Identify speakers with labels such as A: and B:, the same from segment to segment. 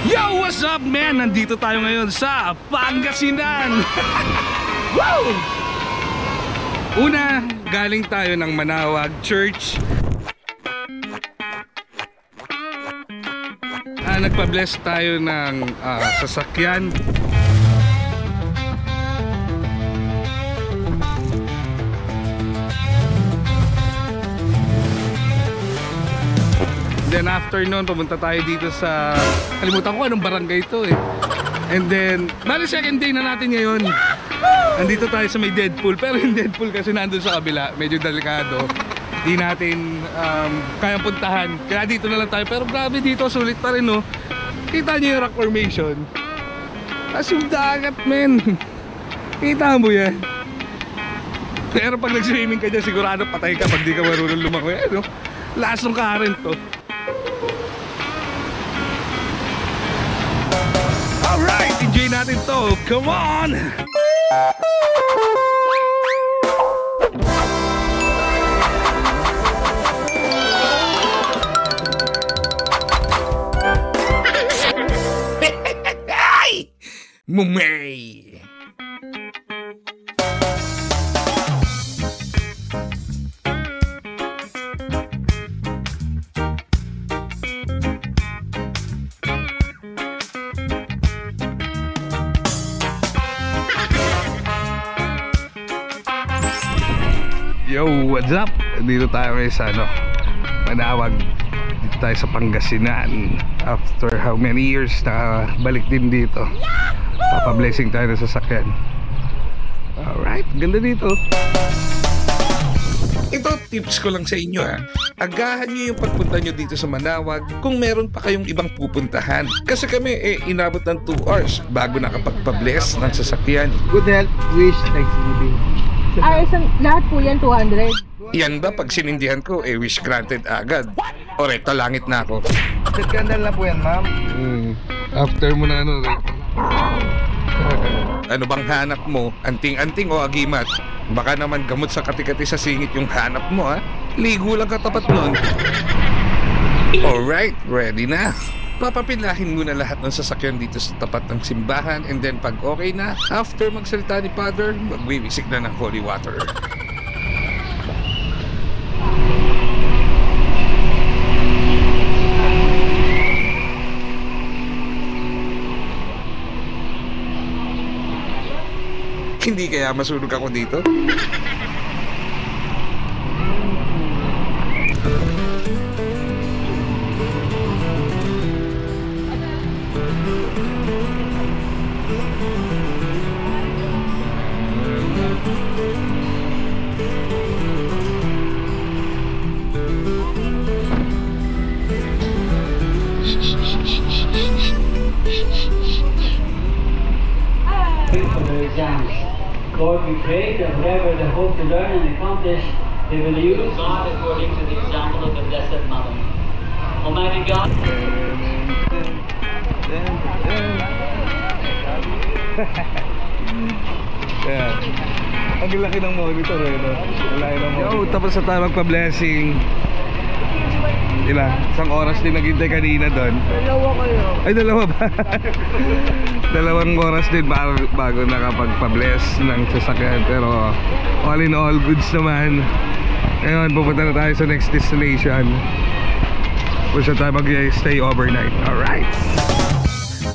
A: Yo, what's up man? Nandito tayo ngayon sa Pangasinan. Wow! Una, galing tayo ng Manawag Church. Nagpa-bless tayo ng sasakyan. Then after nun, pumunta tayo dito sa, kalimutan ko anong barangay ito eh. And then, bali second day na natin ngayon. Nandito tayo sa may Deadpool, pero yung Deadpool kasi nandun sa kabila, medyo delikado. Di natin kayang puntahan, kaya dito na lang tayo. Pero grabe dito, sulit pa rin no. Kita nyo yung rock formation. Tapos yung dagat men. Kita mo yan. Pero pag nag-swimming ka dyan, sigurado patay ka pag di ka marunong lumangoy. Ano? Lakas ng current to. Alright, enjoy natin to. Come on! Mumay! Yo, what's up? Dito tayo ngayon sa Manawag. Dito tayo sa Pangasinan. After how many years na balik din dito. Papa-blessing tayo ng sasakyan. Alright, ganda dito. Ito, tips ko lang sa inyo ha. Agahan nyo yung pagpunta nyo dito sa Manawag kung meron pa kayong ibang pupuntahan. Kasi kami inabot ng 2 hours bago nakapagpa-bless ng sasakyan.
B: Good health, wish, Thanksgiving.
C: Lahat po yan 200.
A: Yan ba pag sinindihan ko, wish granted agad? O reto, langit na ako.
B: Set candle na po yan, ma'am.
A: After mo na ano bang hanap mo? Anting-anting o agimat? Baka naman gamot sa kati-kati sa singit yung hanap mo ha? Ligo lang katapat nun. Alright, ready na. Papapilahin muna lahat ng sasakyan dito sa tapat ng simbahan, and then pag okay na, after magsalita ni Father, magwiwisik na ng holy water. Hindi kaya masunog ako dito?
D: Lord, we pray that whatever they hope to learn and accomplish, they will use God according to the example of the Blessed Mother. Almighty God.
A: Yeah. Ang laki ng monitor Yo, tapos na tayo magpa-blessing. Isang oras din naghintay kanina doon.
C: Dalawa kayo.
A: Ay, dalawa ba? Dalawang oras din bago nakapagpa-bless ng sasakyan. Pero all in all, goods naman. Ngayon, pupunta na tayo sa next destination. Kung saan tayo mag-stay overnight. Alright!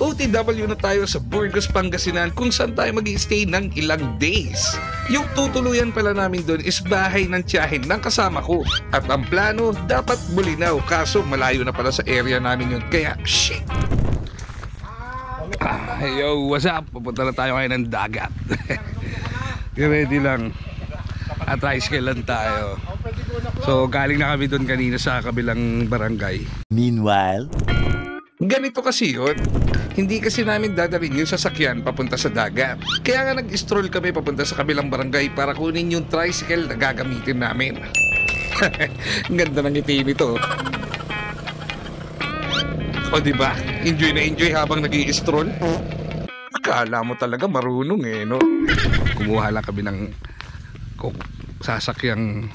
A: OTW na tayo sa Burgos, Pangasinan, kung saan tayo mag-stay ng ilang days. Yung tutuluyan pala namin doon is bahay ng tiyahin ng kasama ko. At ang plano, dapat Bulinaw, kaso malayo na pala sa area namin yun. Kaya, shit! Yo, what's up? Pupunta na tayo ngayon ng dagat. Ready lang. At tricycle lang tayo. So, galing na kami doon kanina sa kabilang barangay.
E: Meanwhile,
A: ganito kasi yun. Hindi kasi namin dadalhin yung sasakyan papunta sa dagat. Kaya nga nag-stroll kami papunta sa kabilang barangay para kunin yung tricycle na gagamitin namin. Ang ganda ng ngiti nito. O diba? Enjoy na enjoy habang nag-i-stroll. Akala mo talaga marunong no? Kumuha lang kami ng sasakyang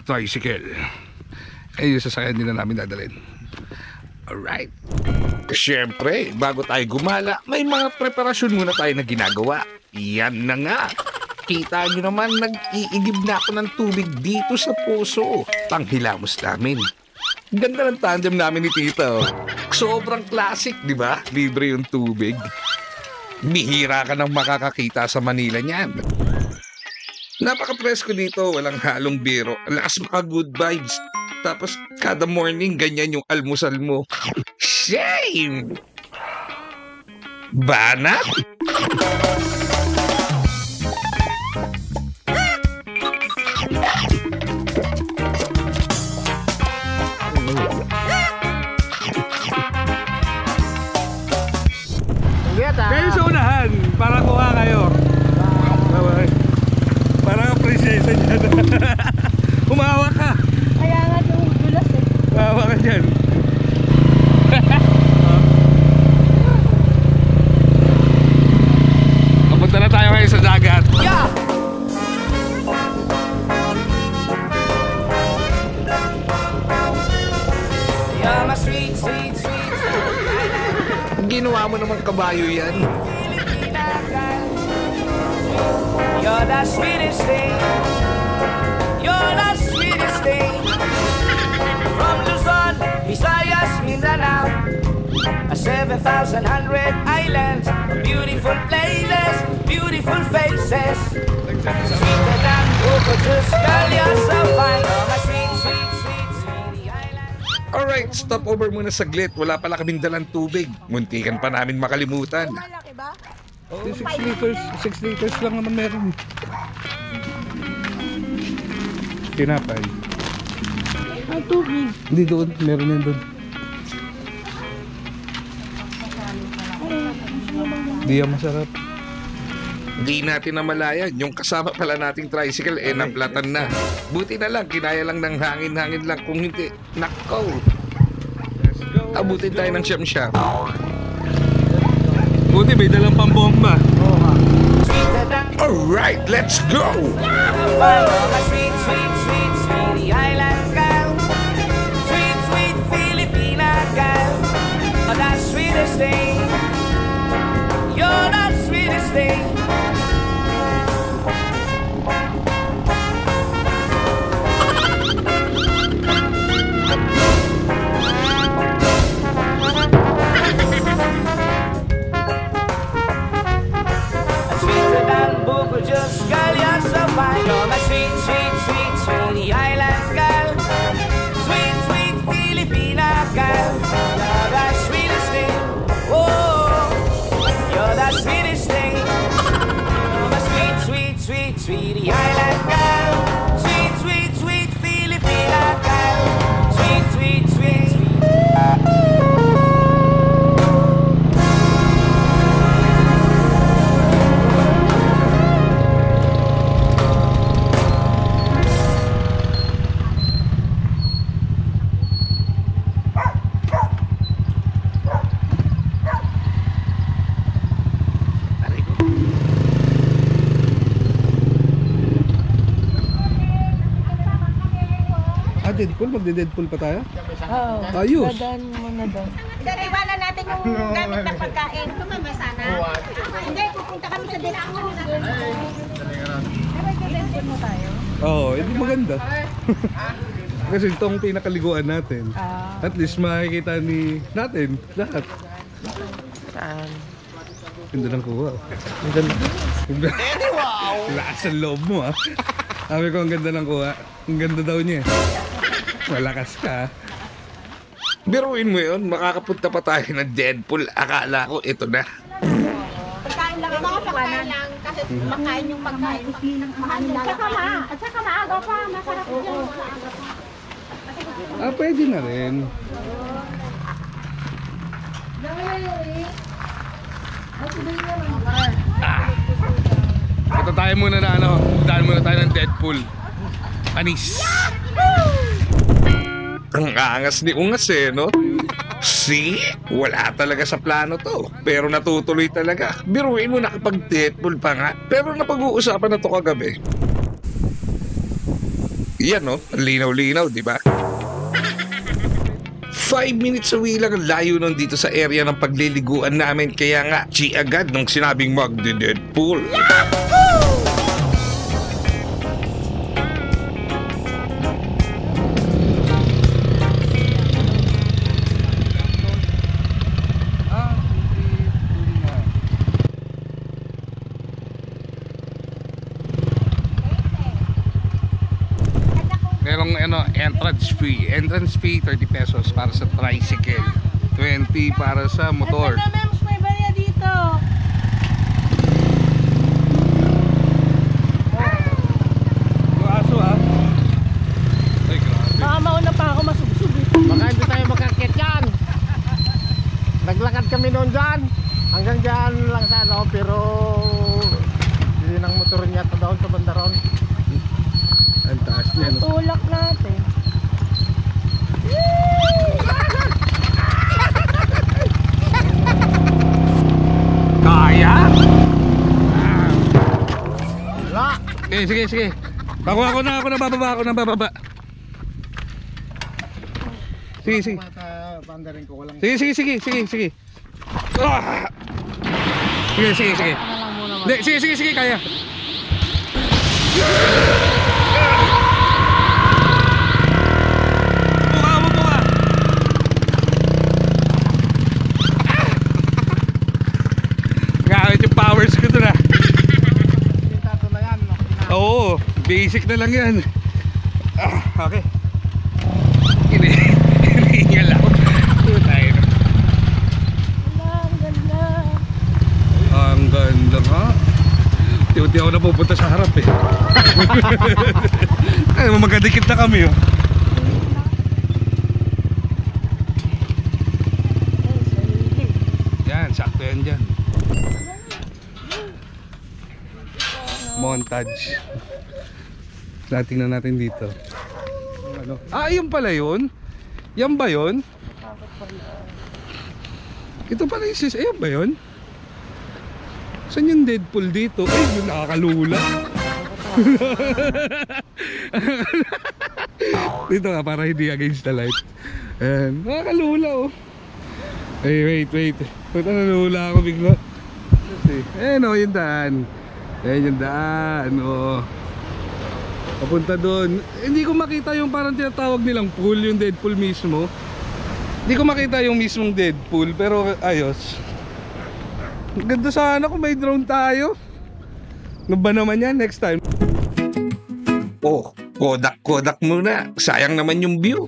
A: tricycle. Eh, yung sasakyan din na namin dadalhin. Alright. Siyempre, bago tayo gumala, may mga preparasyon muna tayo na ginagawa. Yan na nga. Kita nyo naman, nag-iigib na ako ng tubig dito sa puso. Panghilamos namin. Ganda ng tandem namin ni Tito. Sobrang classic, di ba? Libre yung tubig. Bihira ka nang makakakita sa Manila niyan. Napaka-presko dito, walang halong biro. Lakas mga good vibes. Tapos kada morning, ganyan yung almusal mo. Shame! Banat? Kayo sa unahan, para kuha kayo. Parang appreciation yan. Umawa ka.
C: Kaya nga yung dulas eh.
A: Umawa ka dyan. Kapunta na tayo ngayon sa dagat.
E: Yeah! You're my sweet, sweet, sweet, sweet.
A: Ginawa mo naman kabayo yan.
E: You're the sweetest thing. You're the sweetest thing. From Luzon, Visayas, Mindanao, 7,100 islands, beautiful places, beautiful faces. Sweeter than cocoa juice, girl, you're so fine. You're my sweet, sweet, sweet, sweetie island.
A: Alright, stop over muna saglit. Wala pala kaming dalang tubig. Muntikan pa namin makalimutan.
C: Malaki ba?
A: 6 liters lang naman meron. Tinapay.
C: Ang tubig.
A: Hindi doon, meron yan doon. Hindi yan masarap. Hindi natin namalayan. Yung kasama pala nating tricycle, naplatan na. Buti na lang, kinaya lang ng hangin-hangin lang. Kung hindi, nakaw. Abutin tayo ng siyam-siyam. Buti, may dalang pambomba. Alright, let's go!
E: You're my sweet, sweet, sweet, sweetie island girl. Sweet, sweet Filipina girl. Oh, the sweetest thing. You're the sweetest thing. Sweeter than Bukol Juice, girl, you're so fine. You're my sweet, sweet, sweet, sweetie island girl. Sweet, sweet Filipina girl. You're the sweetest thing. Oh, you're the sweetest thing. You're my sweet, sweet, sweet, sweetie island girl. Sweet, sweet, sweet Filipina girl. Sweet, sweet, sweet.
A: Deadpool? Magde-Deadpool pa tayo?
C: Oo.
A: Ayos.
C: Dadaan mo na doon.
F: Iwanan natin yung gamit ng pagkain. Tumama sana. Hindi, pupunta kami sa Deadpool.
C: Deadpool mo tayo?
A: Oo, hindi maganda. Kasi itong pinakaliguan natin. At least makikita natin lahat.
C: Saan?
A: Ganda ng kuha. Ang ganda. Wow! Lakas ang loob mo ah. Sabi ko ang ganda ng kuha. Ang ganda daw niya. Malakas ka. Biruin mo yun, makakapunta pa tayo ng Deadpool. Akala ko ito na.
F: Pagkain lang, mga pagkain lang. Kasi makain yung pagkain. Mahal lang. At saka maaga pa. Masarap yun.
A: Pwede na rin. Ito tayo muna na dahil muna tayo ng Deadpool. Anis. Ang angas ni Ungas no? See? Wala talaga sa plano to. Pero natutuloy talaga. Biruin mo nakapag-Deadpool pa nga. Pero napag-uusapan na to kagabi. Yan Ang linaw-linaw, di ba? 5 minutes away lang ang layo nun dito sa area ng pagliliguan namin. Kaya nga, G agad nung sinabing magde-Deadpool. Merong entrance fee. Entrance fee 30 pesos para sa tricycle. 20 para sa motor.
C: Asa na, Mems? May barya dito.
A: Yung aso ah. Ay grabe.
C: Baka mauna pa ako masubsub eh.
B: Baka hindi tayo makakit yan. Naglakad kami noon dyan. Hanggang dyan lang sa ano, pero hindi ng motor niya ito doon sa bandaron.
A: Ang taas niya no.
C: Tulak natin.
A: Kaya?
B: Wala!
A: Sige. Ako na bababa. Sige.
B: Bandarin ko walang...
A: Sige. Ah! Sige. Sige, kaya. Buka. Gamit yung powers ko doon ah.
B: Pintato na yan.
A: Oo, basic na lang yan. Okay. Hinihingal ako. Tayo na.
C: Ang ganda.
A: Ang ganda nga. Tiyo-tiyo ako na pupunta sa harap eh. Ay, magkadikit na kami oh. Yan, sakto yan dyan. Montage. Tingnan natin dito. Ano? Yun pala yun? Yan ba yun? Ito pala yung sis. Ayan ba yun? Saan yung Deadpool dito? Ay, yung nakakalula. Dito nga, para hindi against the light. Ayan, nakakalula oh. Ay, wait. Ba't nalula ako bigla? Ayan o, yung daan. Ayan yung daan oh. Papunta doon. Hindi ko makita yung parang tinatawag nilang pool, yung Deadpool mismo. Hindi ko makita yung mismong Deadpool, pero ayos. Ganda sana kung may drone tayo. Ano ba naman yan next time? Oh, Kodak muna. Sayang naman yung view.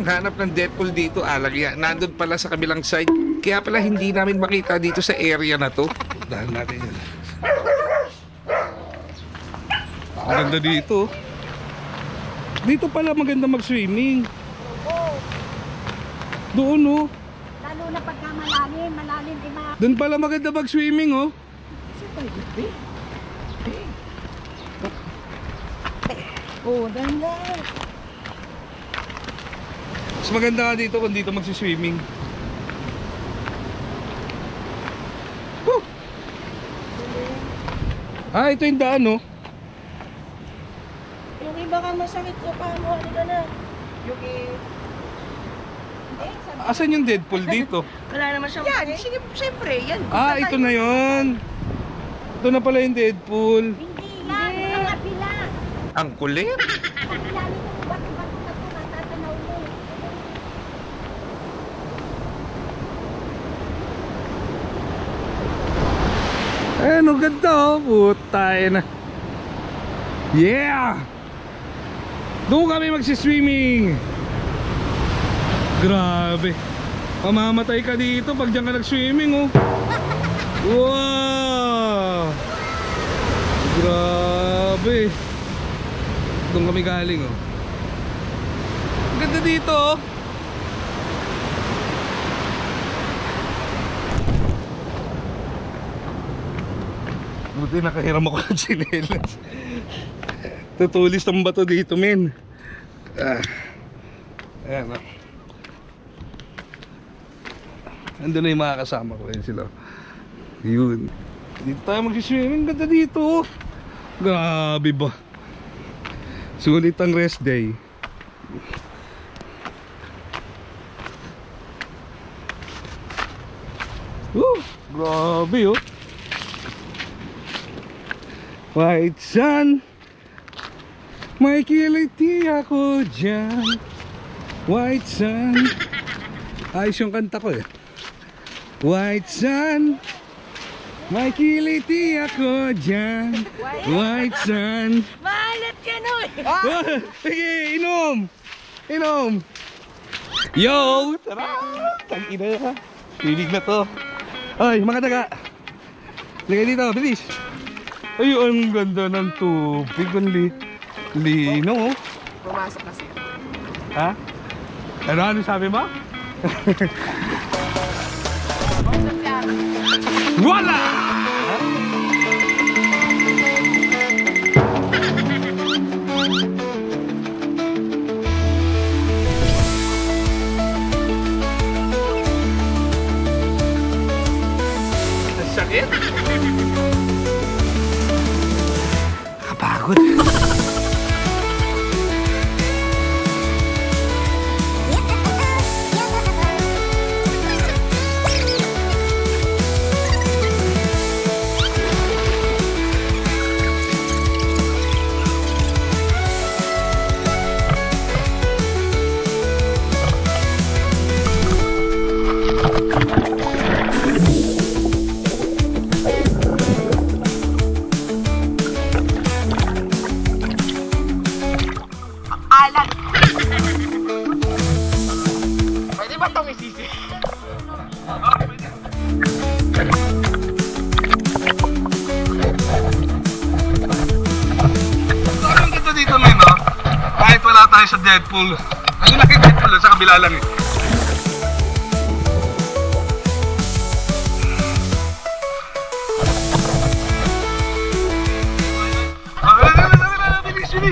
A: Hanap ng Deadpool dito, alagya. Nandun pala sa kabilang side. Kaya pala hindi namin makita dito sa area na to. Dahil natin yun. Maganda dito. Dito pala maganda mag-swimming. Doon oh.
F: Lalo na pagka malalim
A: Doon pala maganda mag-swimming oh.
C: Oh, ganda.
A: Mas maganda ka dito kung dito mag-swimming. Ito yung daan oh.
C: Yung iba ka masakit sa pamo. Ano ka na?
A: Asan yung Deadpool dito?
C: Wala naman siyang... Yan, sige, siyempre. Yan.
A: Ito na yun. Ito na pala yung Deadpool.
F: Hindi lang, ang kapila.
A: Ang kulit.
F: Kapila nito, bato-bato na ito, natatanaw mo.
A: Ang ganda oh. Putay na. Yeah! Doon kami magsiswimming. Grabe. Mamamatay ka dito pag diyan ka nag-swimming oh. Wow! Grabe. Doon kami galing oh. Ganda dito oh. Buti nakahiram ako ng tsinelas. Tutulis ng bato dito men. Ayan oh. Andun na yung mga kasama ko. Ayun sila. Yun. Dito tayo mag-swimming. Ganda dito. Grabe ba. Sulit ang rest day. Grabe oh. White sun, may kiliti ako dyan. White sun. Ayos yung kanta ko eh. White sun, may kiliti ako dyan. White sun.
C: Maalat ka no eh.
A: Sige, inom. Inom. Yo, tara. Tangina ka. Pinig na to. Ay, mga taga. Ligay dito, bilis. Ay, ang ganda ng tubig. Ang lino.
C: Pumasok kasi.
A: Ha? Ano sabi mo? Wala! Sakit? Kapagod.
B: Pwede ba itong isisi?
A: Ang ganda dito men, no? Kahit wala tayo sa Deadpool. Ano na kay Deadpool? Sa kabila lang eh.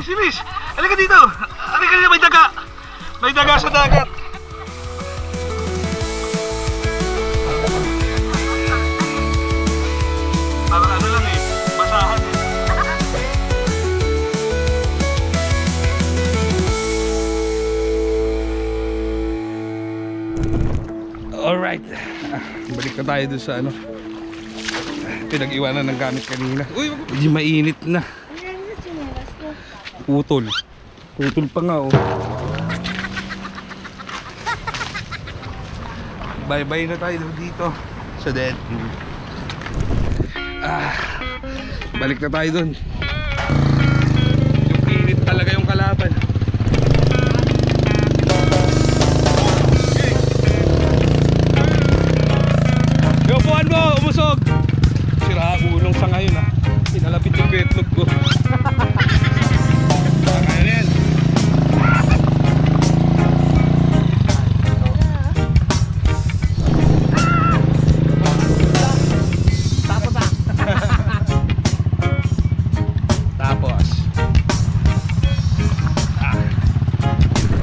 A: Bilis! Halika dito! Halika dito, may daga! May daga sa dagat! Parang ano lang eh, basahan eh. Alright, balik na tayo doon sa ano, pinag-iwanan ng gamit kanina. Uy, medyo mainit na. Putol. Putol pa nga oh. Bye-bye na tayo dito sa Deadpool. Balik na tayo dun. Yung init talaga yung kalaban. Yo, buwan mo, umusog. Sira ulong sa ngayon ha. Pinalapit yung betlog ko.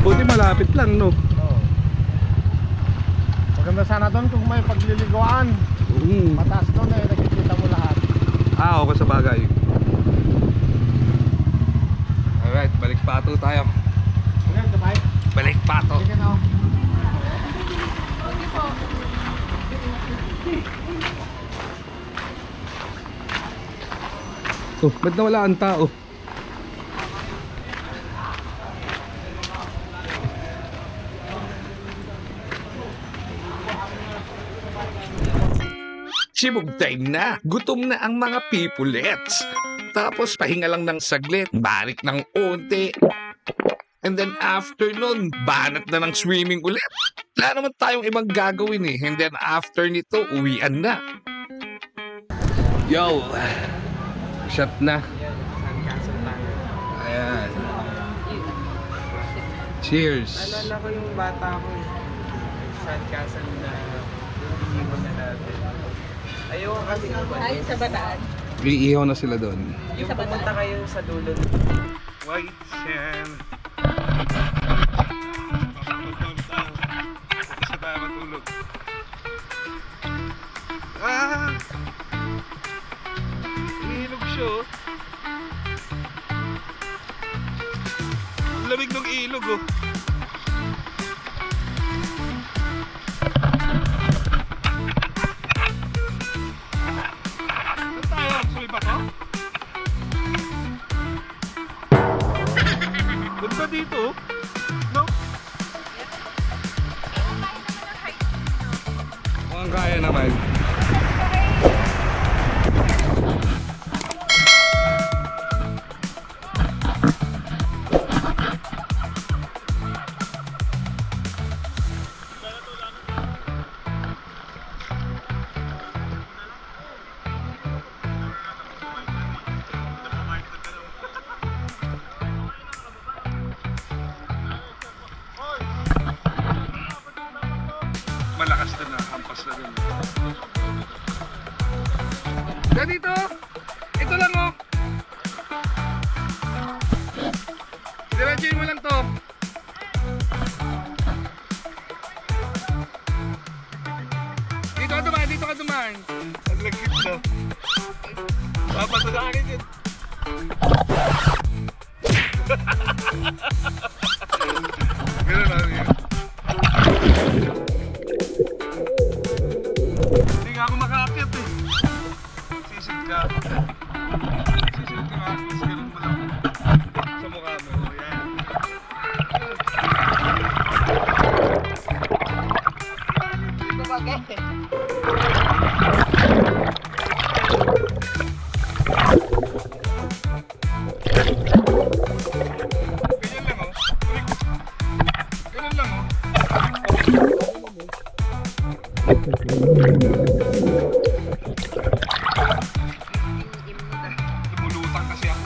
A: Buti malapit lang no.
B: Maganda sana doon kung may pagliliguan. Mataas doon eh, nakikita mo lahat.
A: Okay sa bagay. Alright, balik pato tayo.
B: Okay, kamay.
A: Balik pato.
B: Sige na.
A: Oh, ba't nawala ang tao? Sibog time na. Gutom na ang mga peoplets. Tapos pahinga lang ng saglit. Balik ng onte. And then after nun, banat na ng swimming ulit. Wala naman tayong ibang gagawin eh. And then after nito, uwian na. Yo! Shot na. Ayan. Cheers!
G: Alala ko yung bata ko eh. Sandcastle na iiwan na natin. Ayoko kasi
C: Ayun sa bataan.
A: Iihaw na sila doon.
G: yung pumunta kayo sa dulo.
A: White sand. Isa tayo matulog. siya, oh. Ang lamig ng ilog, oh. Saan tayo? Suwi ba to? Ganda dito, oh. No? Mukhang kaya naman. Malakas na hampas na rin. Ganito, ito lang, oh. Diretsuhin mo lang to. Dito ka dumaan. Ang lagkit na. Papasagarin yun. Ganun lang yun. Hindi nga ako makaakyat, eh. Sisid ka. Sisid ka nga. Sisid mo lang. Sa mukha mo. Yan.
C: Dito ba, guys?
A: Ganyan lang, oh. Ganyan lang, oh. Lumulutang kasi ako.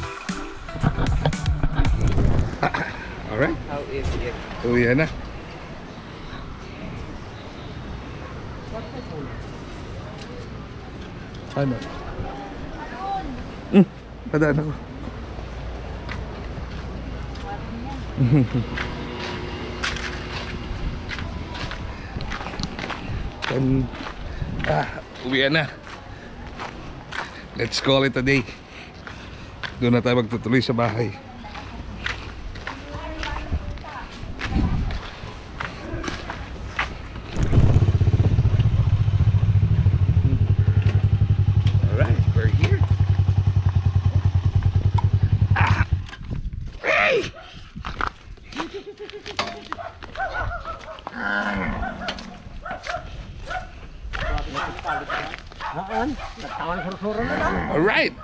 A: Alright.
G: How is it?
A: Uwi na. Ano? Padaan ako. Uwi na. Let's call it a day. Doon na tayo magtutuloy sa bahay. Alright, we're here. Hey! Alright!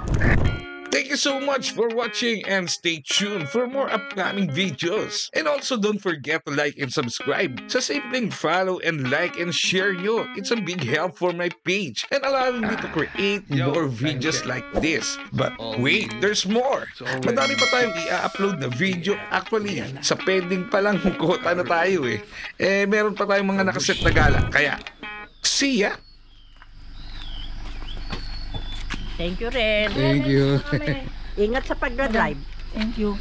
A: Thank you so much for watching and stay tuned for more upcoming videos. And also don't forget to like and subscribe. Sa simpleng follow and like and share nyo. It's a big help for my page and allowing me to create more videos like this. But wait, there's more. Madami pa tayong i-upload na video. Actually, sa pending pa lang kota na tayo, eh. Meron pa tayong mga nakaset na gala. Kaya, see ya!
C: Thank you rin.
A: Thank you.
C: Ingat sa pagdadrive.
F: Thank you.